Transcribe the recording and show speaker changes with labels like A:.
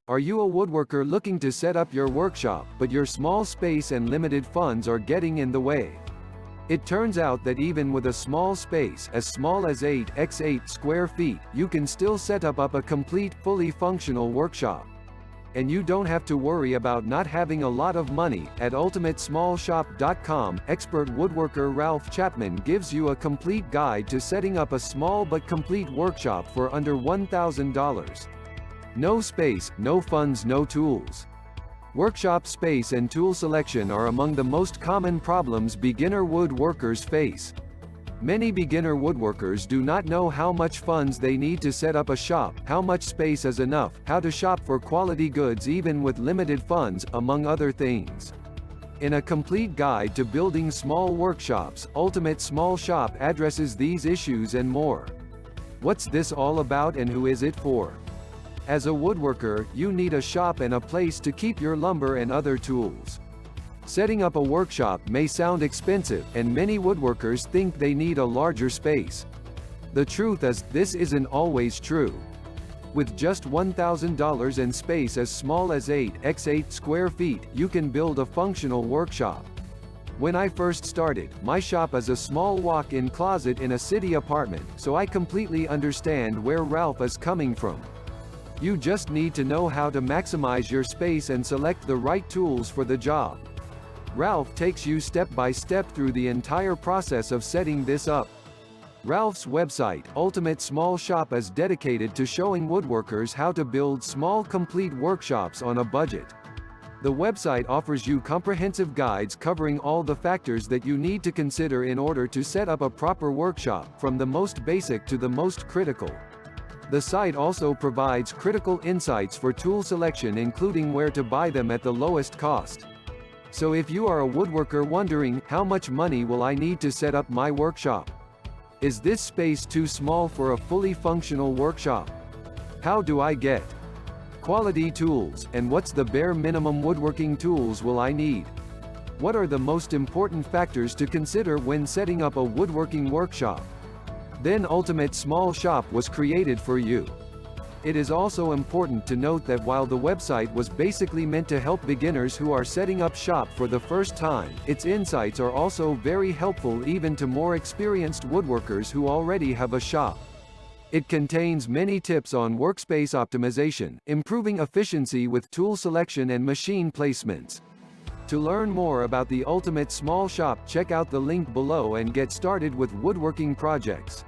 A: Are you a woodworker looking to set up your workshop, but your small space and limited funds are getting in the way? It turns out that even with a small space, as small as 8x8 square feet, you can still set up a complete, fully functional workshop. And you don't have to worry about not having a lot of money. At ultimatesmallshop.com, expert woodworker Ralph Chapman gives you a complete guide to setting up a small but complete workshop for under $1,000. No space, no funds, no tools. Workshop space and tool selection are among the most common problems beginner woodworkers face. Many beginner woodworkers do not know how much funds they need to set up a shop, how much space is enough, how to shop for quality goods even with limited funds, among other things. In a complete guide to building small workshops, Ultimate Small Shop addresses these issues and more. What's this all about and who is it for? As a woodworker, you need a shop and a place to keep your lumber and other tools. Setting up a workshop may sound expensive, and many woodworkers think they need a larger space. The truth is, this isn't always true. With just $1,000 and space as small as 8x8 square feet, you can build a functional workshop. When I first started, my shop is a small walk-in closet in a city apartment, so I completely understand where Ralph is coming from. You just need to know how to maximize your space and select the right tools for the job. Ralph takes you step by step through the entire process of setting this up. Ralph's website, Ultimate Small Shop, is dedicated to showing woodworkers how to build small complete workshops on a budget. The website offers you comprehensive guides covering all the factors that you need to consider in order to set up a proper workshop, from the most basic to the most critical. The site also provides critical insights for tool selection, including where to buy them at the lowest cost. So if you are a woodworker wondering, how much money will I need to set up my workshop? Is this space too small for a fully functional workshop? How do I get quality tools, and what's the bare minimum woodworking tools will I need? What are the most important factors to consider when setting up a woodworking workshop? Then Ultimate Small Shop was created for you. It is also important to note that while the website was basically meant to help beginners who are setting up shop for the first time, its insights are also very helpful even to more experienced woodworkers who already have a shop. It contains many tips on workspace optimization, improving efficiency with tool selection and machine placements. To learn more about the Ultimate Small Shop, check out the link below and get started with woodworking projects.